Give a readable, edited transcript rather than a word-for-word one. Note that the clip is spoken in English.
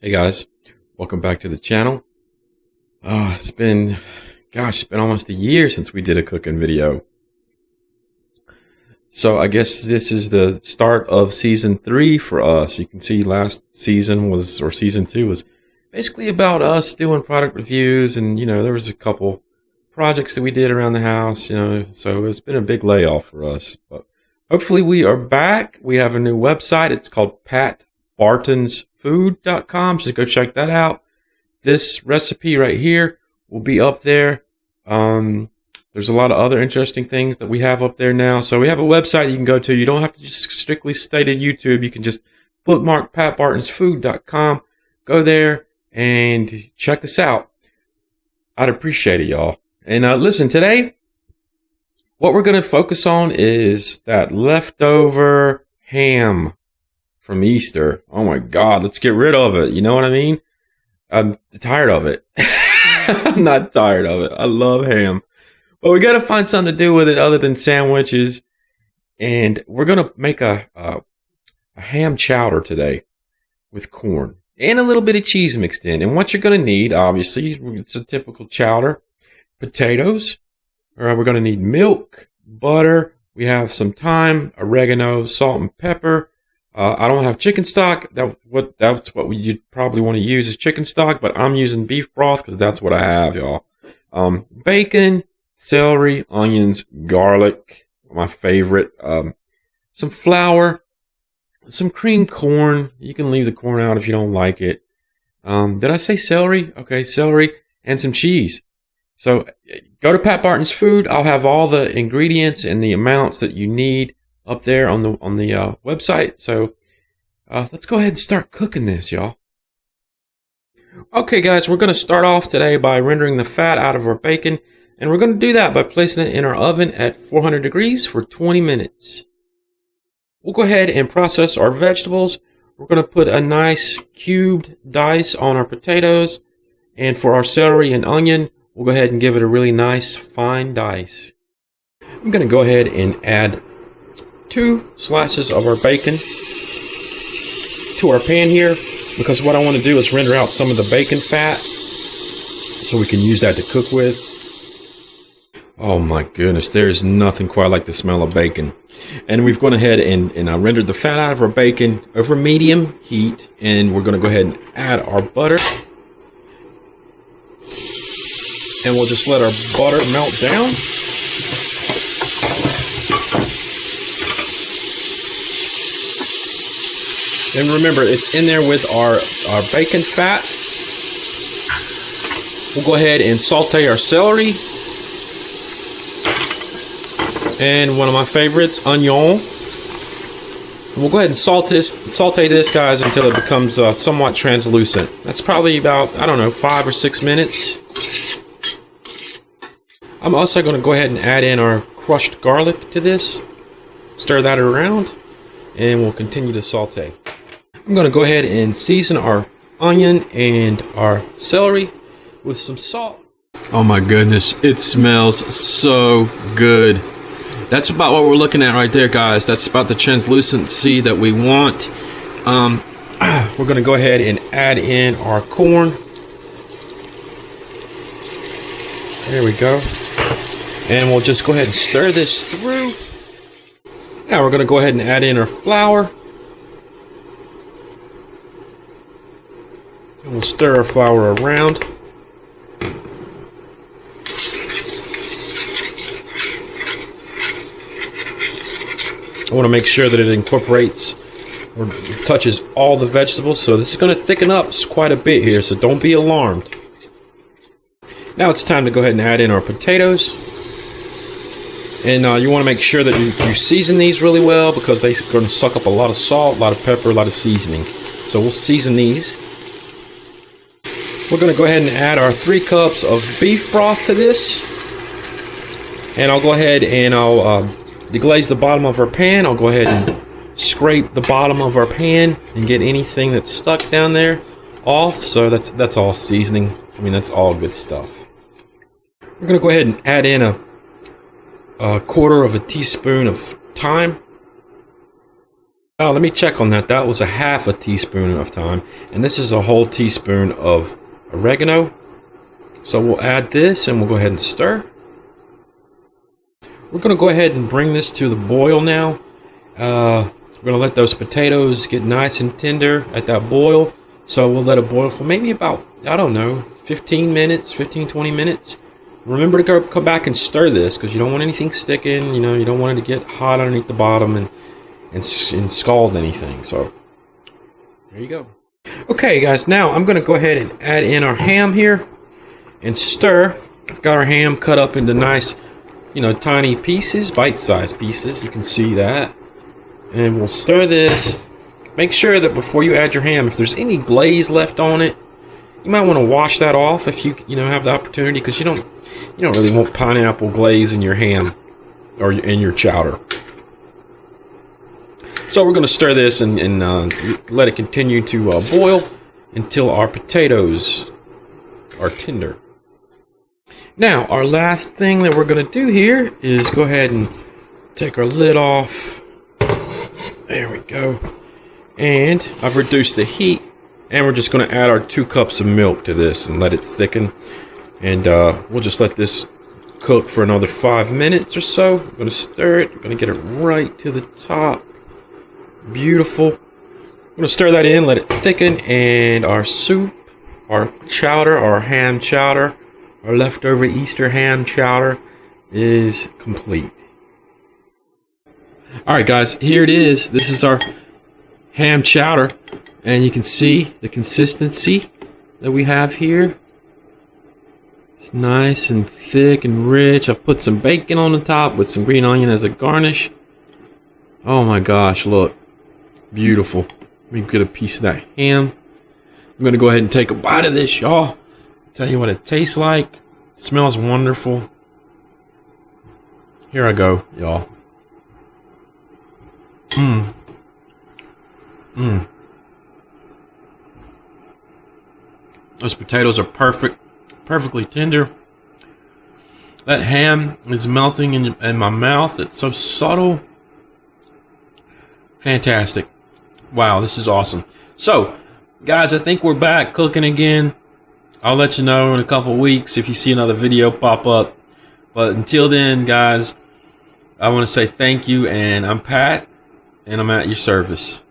Hey guys, welcome back to the channel. It's been almost a year since we did a cooking video. So I guess this is the start of season 3 for us. You can see last season season 2 was basically about us doing product reviews, and there was a couple projects that we did around the house, so it's been a big layoff for us. But hopefully we are back. We have a new website. It's called patbartonsfood.com, so go check that out. This recipe right here will be up there. There's a lot of other interesting things that we have up there now. So we have a website you can go to. You don't have to just strictly stay to YouTube. You can just bookmark patbartonsfood.com. Go there and check us out. I'd appreciate it, y'all. And listen, today, what we're going to focus on is that leftover ham from Easter. Oh my God, let's get rid of it. You know what I mean? I'm tired of it. I'm not tired of it. I love ham. But we got to find something to do with it other than sandwiches. And we're going to make a ham chowder today with corn and a little bit of cheese mixed in. And what you're going to need, obviously, it's a typical chowder. Potatoes. We're going to need milk, butter. We have some thyme, oregano, salt, and pepper. I don't have chicken stock. That's what you'd probably want to use is chicken stock, but I'm using beef broth because that's what I have, y'all. Bacon, celery, onions, garlic, my favorite. Some flour, some creamed corn. You can leave the corn out if you don't like it. Did I say celery? Okay, celery and some cheese. So go to Pat Barton's Food. I'll have all the ingredients and the amounts that you need up there on the website. So let's go ahead and start cooking this, y'all. Okay, guys, we're going to start off today by rendering the fat out of our bacon. And we're going to do that by placing it in our oven at 400 degrees for 20 minutes. We'll go ahead and process our vegetables. We're going to put a nice cubed dice on our potatoes. And for our celery and onion, we'll go ahead and give it a really nice fine dice. I'm going to go ahead and add 2 slices of our bacon to our pan here, because what I want to do is render out some of the bacon fat so we can use that to cook with. Oh my goodness, there is nothing quite like the smell of bacon. And we've gone ahead and rendered the fat out of our bacon over medium heat, and we're going to go ahead and add our butter. And we'll just let our butter melt down. And remember, it's in there with our bacon fat. We'll go ahead and saute our celery. And one of my favorites, onion. And we'll go ahead and saute this, guys, until it becomes somewhat translucent. That's probably about, 5 or 6 minutes. I'm also going to go ahead and add in our crushed garlic to this. Stir that around, and we'll continue to saute. I'm going to go ahead and season our onion and our celery with some salt. Oh my goodness, it smells so good. That's about what we're looking at right there, guys. That's about the translucency that we want. We're going to go ahead and add in our corn. There we go. And we'll just go ahead and stir this through. Now we're going to go ahead and add in our flour. And we'll stir our flour around. I want to make sure that it incorporates or touches all the vegetables. So this is going to thicken up quite a bit here, so don't be alarmed. Now it's time to go ahead and add in our potatoes. And you want to make sure that you season these really well, because they're going to suck up a lot of salt, a lot of pepper, a lot of seasoning. So we'll season these. We're going to go ahead and add our 3 cups of beef broth to this. And I'll go ahead and I'll deglaze the bottom of our pan. I'll go ahead and scrape the bottom of our pan and get anything that's stuck down there off. So that's all seasoning. That's all good stuff. We're going to go ahead and add in a 1/4 teaspoon of thyme. Let me check on that. That was a half a teaspoon of thyme, and this is a whole teaspoon of oregano. So we'll add this and we'll go ahead and stir. We're going to go ahead and bring this to the boil now. We're going to let those potatoes get nice and tender at that boil. So we'll let it boil for maybe about, I don't know, 15 minutes, 15, 20 minutes. Remember to come back and stir this because you don't want anything sticking. You know, you don't want it to get hot underneath the bottom and scald anything. So there you go. Okay, guys, now I'm going to go ahead and add in our ham here and stir. I've got our ham cut up into nice, you know, tiny pieces, bite-sized pieces. You can see that. And we'll stir this. Make sure that before you add your ham, if there's any glaze left on it, you might want to wash that off if you have the opportunity, because you don't really want pineapple glaze in your ham or in your chowder. So we're going to stir this and let it continue to boil until our potatoes are tender. Now, our last thing that we're going to do here is go ahead and take our lid off. There we go. And I've reduced the heat. And we're just going to add our 2 cups of milk to this and let it thicken. And we'll just let this cook for another 5 minutes or so. I'm going to stir it. I'm going to get it right to the top. Beautiful. I'm going to stir that in, let it thicken. And our soup, our chowder, our ham chowder, our leftover Easter ham chowder is complete. Alright guys, here it is. This is our ham chowder. And you can see the consistency that we have here. It's nice and thick and rich. I've put some bacon on the top with some green onion as a garnish. Oh my gosh, look. Beautiful. Let me get a piece of that ham. I'm going to go ahead and take a bite of this, y'all. Tell you what it tastes like. It smells wonderful. Here I go, y'all. Those potatoes are perfectly tender. That ham is melting in my mouth. It's so subtle. Fantastic. Wow, this is awesome. So, guys, I think we're back cooking again. I'll let you know in a couple weeks if you see another video pop up. But until then, guys, I want to say thank you, and I'm Pat, and I'm at your service.